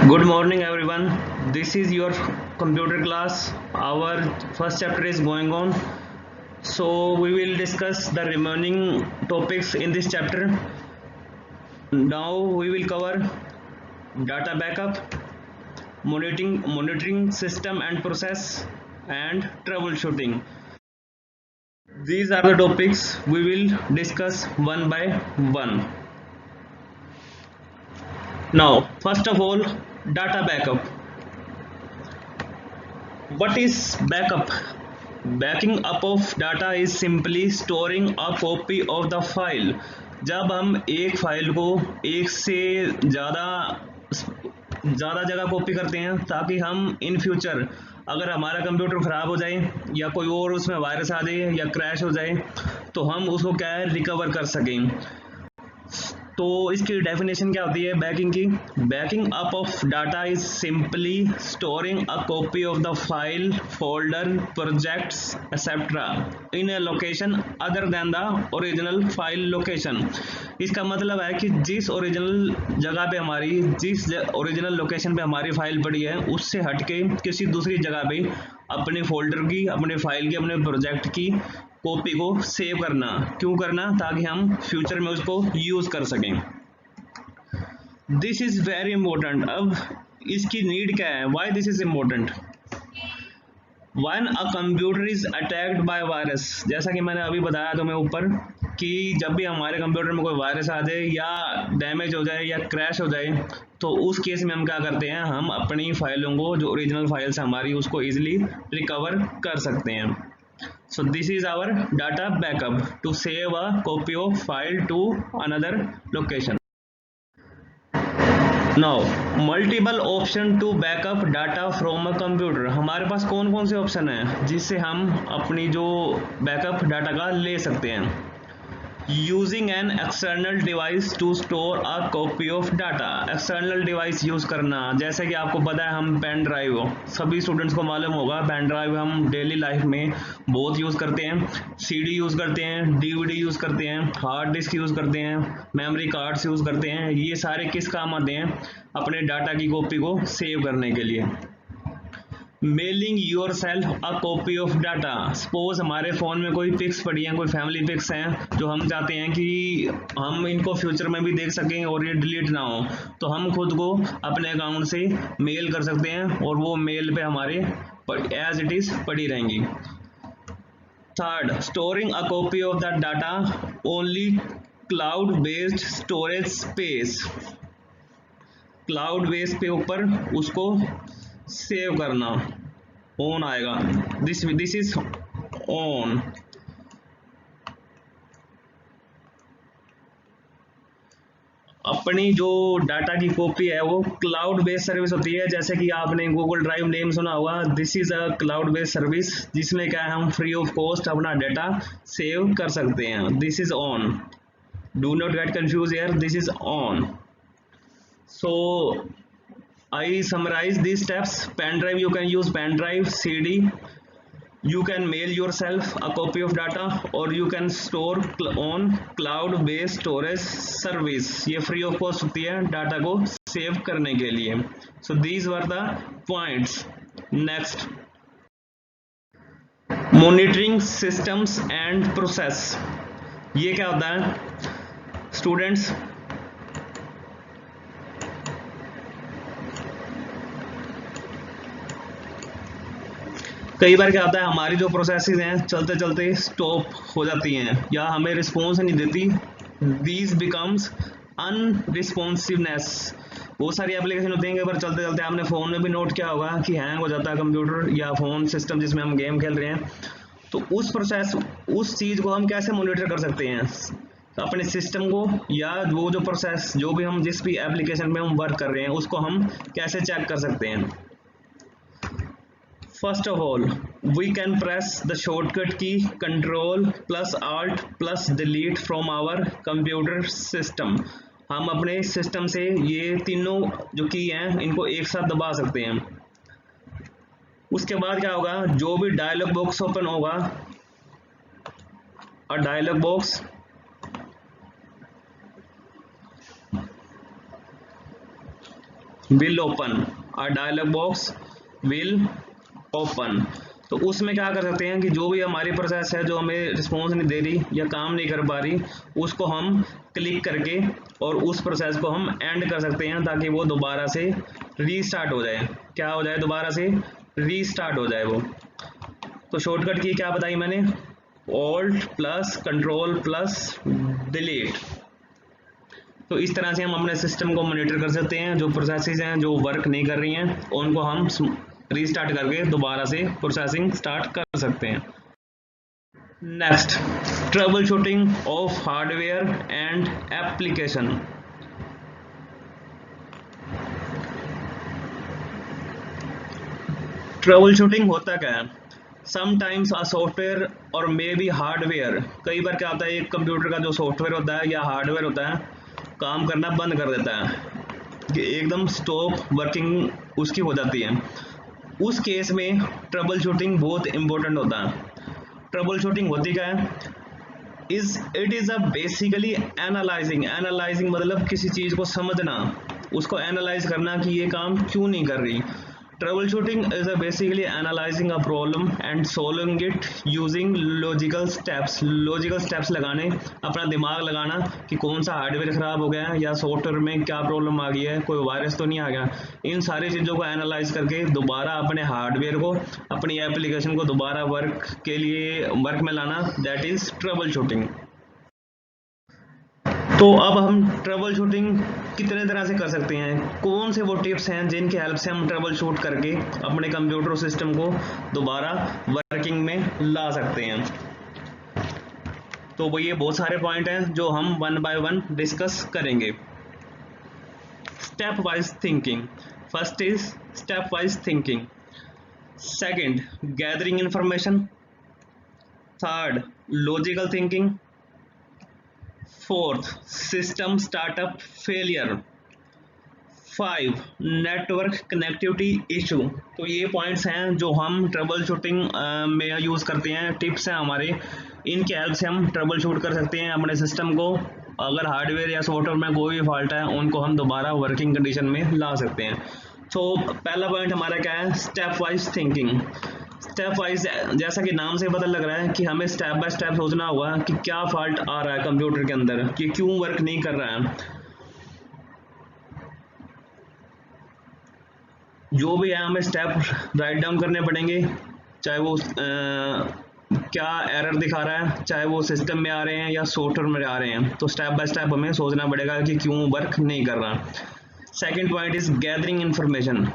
Good morning, everyone. This is your computer class. Our first chapter is going on. So, we will discuss the remaining topics in this chapter. Now, we will cover data backup, monitoring system and process, and troubleshooting. These are the topics we will discuss one by one. Now, first of all, data backup. What is backup? Backing up of data is simply storing a copy of the file. जब हम एक file को एक से ज़्यादा ज़्यादा जगह copy करते हैं ताकि हम इन फ्यूचर अगर हमारा कंप्यूटर ख़राब हो जाए या कोई और उसमें वायरस आ जाए या क्रैश हो जाए तो हम उसको क्या है रिकवर कर सकें। तो इसकी डेफिनेशन क्या होती है बैकिंग की? Banking up of data is simply storing a copy of the file, folder, projects etcetera in A location other than the original file location. इसका मतलब है कि जिस ओरिजिनल जगह पे हमारी जिस ओरिजिनल लोकेशन पे हमारी फाइल पड़ी है उससे हटके किसी दूसरी जगह पे अपने फोल्डर की, अपने फाइल की, अपने प्रोजेक्ट की कॉपी को सेव करना। क्यों करना? ताकि हम फ्यूचर में उसको यूज कर सकें। This is very important. अब इसकी नीड क्या है? Why this is important? When a computer is attacked by virus, जैसा कि मैंने अभी बताया तुम्हें ऊपर कि जब भी हमारे कंप्यूटर में कोई वायरस आ जाए या डैमेज हो जाए या क्रैश हो जाए तो उस केस में हम क्या करते हैं, हम अपनी फाइलों को जो ओरिजिनल फाइल्स हमारी उसको इजीली रिकवर कर सकते हैं। So this is our data backup to save a copy of file to another location. Now multiple option to backup data from a computer. हमारे पास कौन कौन से ऑप्शन हैं जिससे हम अपनी जो बैकअप डाटा का ले सकते हैं। Using an external device to store a copy of data. External device use करना, जैसे कि आपको पता है हम पेन ड्राइव, सभी स्टूडेंट्स को मालूम होगा पेन ड्राइव हम डेली लाइफ में बहुत यूज करते हैं। सीडी यूज करते हैं, डीवीडी यूज करते हैं, हार्ड डिस्क यूज करते हैं, मेमोरी कार्ड्स यूज करते हैं। ये सारे किस काम आते हैं? अपने डाटा की कॉपी को सेव करने के लिए। Mailing your self a copy of data. Suppose हमारे फ़ोन में कोई पिक्स पड़ी हैं, कोई फैमिली पिक्स हैं जो हम चाहते हैं कि हम इनको फ्यूचर में भी देख सकें और ये डिलीट ना हो, तो हम खुद को अपने अकाउंट से मेल कर सकते हैं और वो मेल पे हमारे एज इट इज़ पड़ी रहेंगी। Third, storing a copy of the data only cloud based storage space. Cloud base पे ऊपर उसको सेव करना, ऑन आएगा। This is on. अपनी जो डाटा की कॉपी है वो क्लाउड बेस्ड सर्विस होती है, जैसे कि आपने गूगल ड्राइव नेम सुना होगा। This is a cloud based service जिसमें क्या है हम फ्री ऑफ कॉस्ट अपना डाटा सेव कर सकते हैं। This is on, do not get confuse here, this is on. So I summarize these steps. Pen drive, you can use pen drive, CD. You can mail yourself a copy of data or you can store on cloud based storage service. ये free of cost होती है data को save करने के लिए। So these were the points. Next, monitoring systems and process. ये क्या होता है स्टूडेंट्स? कई बार क्या होता है हमारी जो प्रोसेसेस हैं चलते चलते स्टॉप हो जाती हैं या हमें रिस्पॉन्स नहीं देती। These becomes unresponsiveness. बहुत सारी एप्लीकेशन होती हैं कई बार चलते चलते आपने फ़ोन में भी नोट किया होगा कि हैंग हो जाता है कंप्यूटर या फ़ोन सिस्टम जिसमें हम गेम खेल रहे हैं। तो उस चीज़ को हम कैसे मॉनिटर कर सकते हैं? तो अपने सिस्टम को या वो जो प्रोसेस जो भी हम जिस भी एप्लीकेशन में हम वर्क कर रहे हैं उसको हम कैसे चेक कर सकते हैं? First of all, we can press the shortcut key Control plus Alt plus Delete from our computer system. हम अपने सिस्टम से ये तीनों जो की हैं इनको एक साथ दबा सकते हैं। उसके बाद क्या होगा, जो भी डायलॉग बॉक्स ओपन होगा, और dialog box will open, a dialog box will open. तो उसमें क्या कर सकते हैं कि जो भी हमारी प्रोसेस है जो हमें रिस्पॉन्स नहीं दे रही या काम नहीं कर पा रही, उसको हम क्लिक करके और उस प्रोसेस को हम एंड कर सकते हैं ताकि वो दोबारा से रीस्टार्ट हो जाए। क्या हो जाए? दोबारा से रीस्टार्ट हो जाए वो। तो शॉर्टकट की क्या बताई मैंने? Alt plus control plus delete. तो इस तरह से हम अपने सिस्टम को मॉनिटर कर सकते हैं, जो प्रोसेसेस हैं जो वर्क नहीं कर रही हैं उनको हम रीस्टार्ट करके दोबारा से प्रोसेसिंग स्टार्ट कर सकते हैं। Next, trouble shooting of hardware and application. Trouble shooting होता क्या है? समटाइम्स अ सॉफ्टवेयर और मे बी हार्डवेयर, कई बार क्या होता है एक कंप्यूटर का जो सॉफ्टवेयर होता है या हार्डवेयर होता है काम करना बंद कर देता है कि एकदम स्टॉप वर्किंग उसकी हो जाती है। उस केस में ट्रबल शूटिंग बहुत इंपॉर्टेंट होता है। ट्रबल शूटिंग होती क्या है? It is a basically analysing मतलब किसी चीज़ को समझना, उसको एनालाइज करना कि ये काम क्यों नहीं कर रही। Trouble shooting is basically analysing a problem and solving it using logical steps लगाने, अपना दिमाग लगाना कि कौन सा हार्डवेयर ख़राब हो गया है या सॉफ्टवेयर में क्या प्रॉब्लम आ गई है, कोई वायरस तो नहीं आ गया। इन सारी चीज़ों को एनालाइज करके दोबारा अपने हार्डवेयर को, अपनी एप्लीकेशन को दोबारा वर्क में लाना, दैट इज़ ट्रबल शूटिंग। तो अब हम ट्रबल शूटिंग कितने तरह से कर सकते हैं, कौन से वो टिप्स हैं जिनकी हेल्प से हम ट्रबल शूट करके अपने कंप्यूटर सिस्टम को दोबारा वर्किंग में ला सकते हैं। तो वो ये बहुत सारे पॉइंट हैं जो हम वन बाय वन डिस्कस करेंगे। Step wise thinking. First is step wise thinking, second gathering information, third logical thinking, fourth system startup failure, 5 network connectivity issue. तो ये पॉइंट्स हैं जो हम ट्रबल शूटिंग में यूज़ करते हैं, टिप्स हैं हमारे, इनके हेल्प से हम ट्रबल शूट कर सकते हैं अपने सिस्टम को। अगर हार्डवेयर या सॉफ्टवेयर में कोई भी फॉल्ट है उनको हम दोबारा वर्किंग कंडीशन में ला सकते हैं। तो पहला पॉइंट हमारा क्या है? Step wise thinking. Step wise जैसा कि नाम से पता लग रहा है कि हमें स्टेप बाय स्टेप सोचना होगा कि क्या फॉल्ट आ रहा है कंप्यूटर के अंदर, कि क्यों वर्क नहीं कर रहा है। जो भी है हमें स्टेप राइट डाउन करने पड़ेंगे, चाहे वो क्या एरर दिखा रहा है, चाहे वो सिस्टम में आ रहे हैं या सॉफ्टवेयर में आ रहे हैं, तो स्टेप बाय स्टेप हमें सोचना पड़ेगा कि क्यों वर्क नहीं कर रहा। Second point is gathering information.